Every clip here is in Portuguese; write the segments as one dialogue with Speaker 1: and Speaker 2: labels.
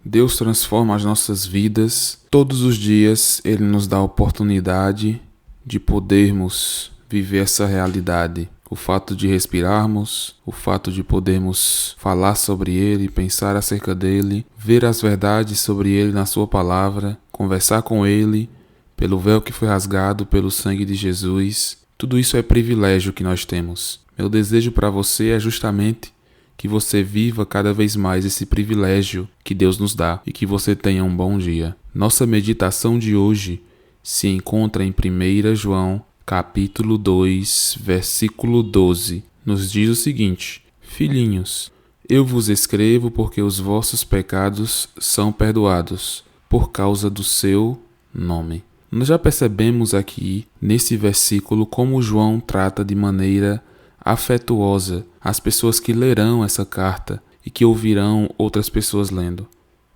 Speaker 1: Deus transforma as nossas vidas. Todos os dias Ele nos dá a oportunidade de podermos viver essa realidade. O fato de respirarmos, o fato de podermos falar sobre Ele, pensar acerca dEle, ver as verdades sobre Ele na Sua palavra, conversar com Ele, pelo véu que foi rasgado pelo sangue de Jesus. Tudo isso é privilégio que nós temos. Meu desejo para você é justamente que você viva cada vez mais esse privilégio que Deus nos dá e que você tenha um bom dia. Nossa meditação de hoje se encontra em 1 João, capítulo 2, versículo 12. Nos diz o seguinte: Filhinhos, eu vos escrevo porque os vossos pecados são perdoados por causa do seu nome. Nós já percebemos aqui, nesse versículo, como João trata de maneira afetuosa as pessoas que lerão essa carta e que ouvirão outras pessoas lendo.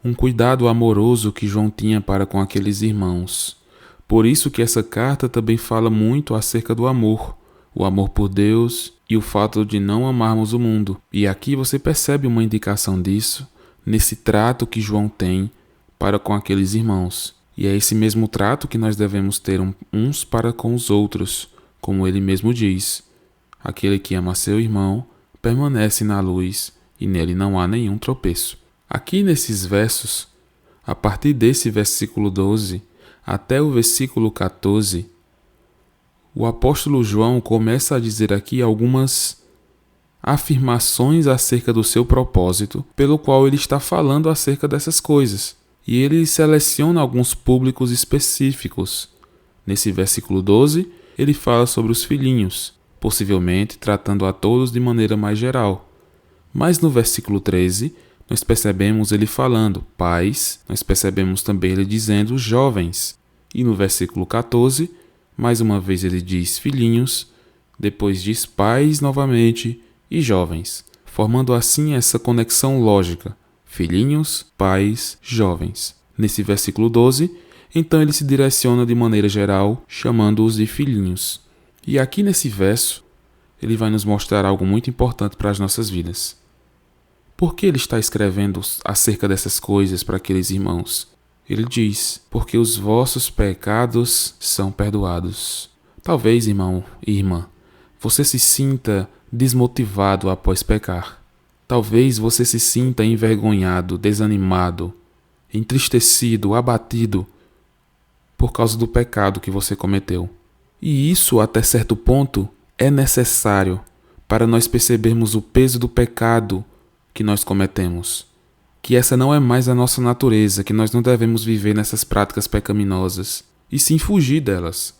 Speaker 1: Um cuidado amoroso que João tinha para com aqueles irmãos. Por isso que essa carta também fala muito acerca do amor, o amor por Deus e o fato de não amarmos o mundo. E aqui você percebe uma indicação disso nesse trato que João tem para com aqueles irmãos. E é esse mesmo trato que nós devemos ter uns para com os outros, como ele mesmo diz. Aquele que ama seu irmão permanece na luz e nele não há nenhum tropeço. Aqui nesses versos, a partir desse versículo 12 até o versículo 14, o apóstolo João começa a dizer aqui algumas afirmações acerca do seu propósito, pelo qual ele está falando acerca dessas coisas. E ele seleciona alguns públicos específicos. Nesse versículo 12, ele fala sobre os filhinhos, possivelmente tratando a todos de maneira mais geral. Mas no versículo 13, nós percebemos ele falando pais, nós percebemos também ele dizendo jovens. E no versículo 14, mais uma vez ele diz filhinhos, depois diz pais novamente e jovens, formando assim essa conexão lógica. Filhinhos, pais, jovens. Nesse versículo 12, então ele se direciona de maneira geral, chamando-os de filhinhos. E aqui nesse verso, ele vai nos mostrar algo muito importante para as nossas vidas. Por que ele está escrevendo acerca dessas coisas para aqueles irmãos? Ele diz, porque os vossos pecados são perdoados. Talvez, irmão e irmã, você se sinta desmotivado após pecar. Talvez você se sinta envergonhado, desanimado, entristecido, abatido por causa do pecado que você cometeu. E isso, até certo ponto, é necessário para nós percebermos o peso do pecado que nós cometemos. Que essa não é mais a nossa natureza, que nós não devemos viver nessas práticas pecaminosas, e sim fugir delas.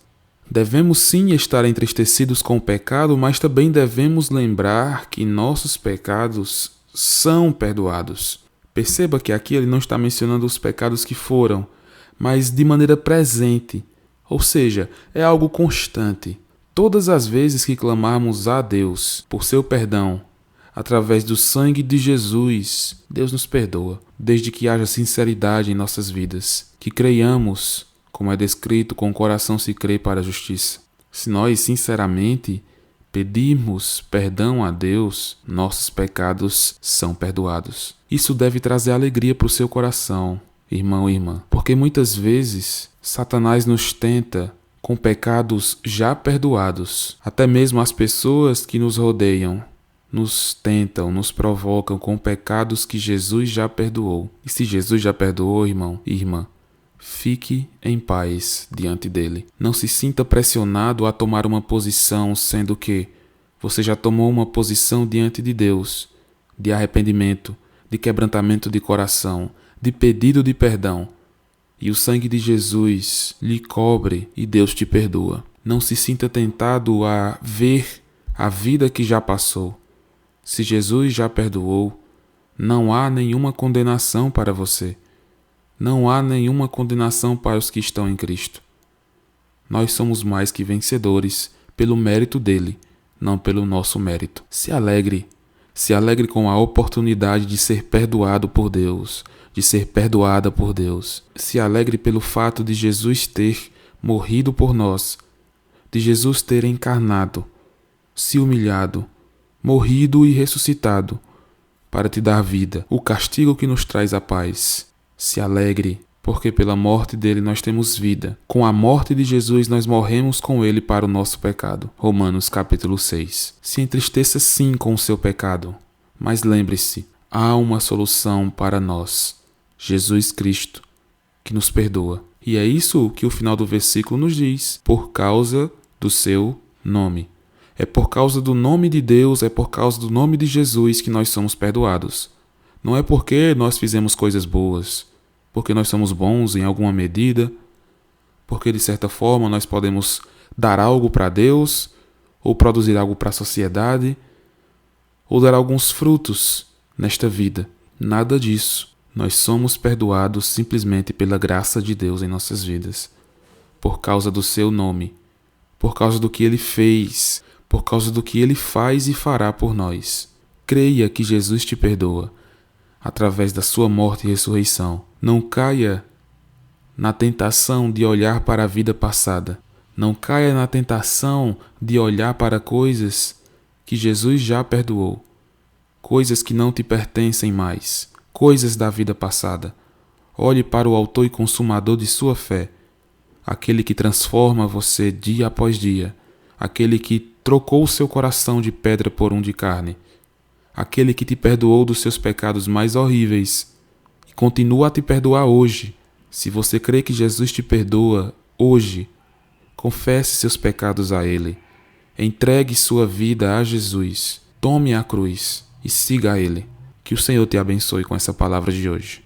Speaker 1: Devemos sim estar entristecidos com o pecado, mas também devemos lembrar que nossos pecados são perdoados. Perceba que aqui ele não está mencionando os pecados que foram, mas de maneira presente. Ou seja, é algo constante. Todas as vezes que clamarmos a Deus por seu perdão, através do sangue de Jesus, Deus nos perdoa, desde que haja sinceridade em nossas vidas, que creiamos, como é descrito, com o coração se crê para a justiça. Se nós sinceramente pedirmos perdão a Deus, nossos pecados são perdoados. Isso deve trazer alegria para o seu coração, irmão e irmã, porque muitas vezes Satanás nos tenta com pecados já perdoados. Até mesmo as pessoas que nos rodeiam nos tentam, nos provocam com pecados que Jesus já perdoou. E se Jesus já perdoou, irmão e irmã, fique em paz diante dele. Não se sinta pressionado a tomar uma posição, sendo que você já tomou uma posição diante de Deus, de arrependimento, de quebrantamento de coração, de pedido de perdão. E o sangue de Jesus lhe cobre e Deus te perdoa. Não se sinta tentado a ver a vida que já passou. Se Jesus já perdoou, não há nenhuma condenação para você. Não há nenhuma condenação para os que estão em Cristo. Nós somos mais que vencedores pelo mérito dele, não pelo nosso mérito. Se alegre com a oportunidade de ser perdoado por Deus, de ser perdoada por Deus. Se alegre pelo fato de Jesus ter morrido por nós, de Jesus ter encarnado, se humilhado, morrido e ressuscitado, para te dar vida, o castigo que nos traz a paz. Se alegre, porque pela morte dele nós temos vida. Com a morte de Jesus nós morremos com ele para o nosso pecado. Romanos capítulo 6. Se entristeça sim com o seu pecado, mas lembre-se, há uma solução para nós. Jesus Cristo, que nos perdoa. E é isso que o final do versículo nos diz, por causa do seu nome. É por causa do nome de Deus, é por causa do nome de Jesus que nós somos perdoados. Não é porque nós fizemos coisas boas, porque nós somos bons em alguma medida, porque de certa forma nós podemos dar algo para Deus, ou produzir algo para a sociedade, ou dar alguns frutos nesta vida. Nada disso. Nós somos perdoados simplesmente pela graça de Deus em nossas vidas, por causa do seu nome, por causa do que ele fez, por causa do que ele faz e fará por nós. Creia que Jesus te perdoa, através da sua morte e ressurreição. Não caia na tentação de olhar para a vida passada. Não caia na tentação de olhar para coisas que Jesus já perdoou, coisas que não te pertencem mais, coisas da vida passada. Olhe para o autor e consumador de sua fé, aquele que transforma você dia após dia, aquele que trocou o seu coração de pedra por um de carne, aquele que te perdoou dos seus pecados mais horríveis e continua a te perdoar hoje. Se você crê que Jesus te perdoa hoje, confesse seus pecados a Ele, entregue sua vida a Jesus, tome a cruz e siga a Ele. Que o Senhor te abençoe com essa palavra de hoje.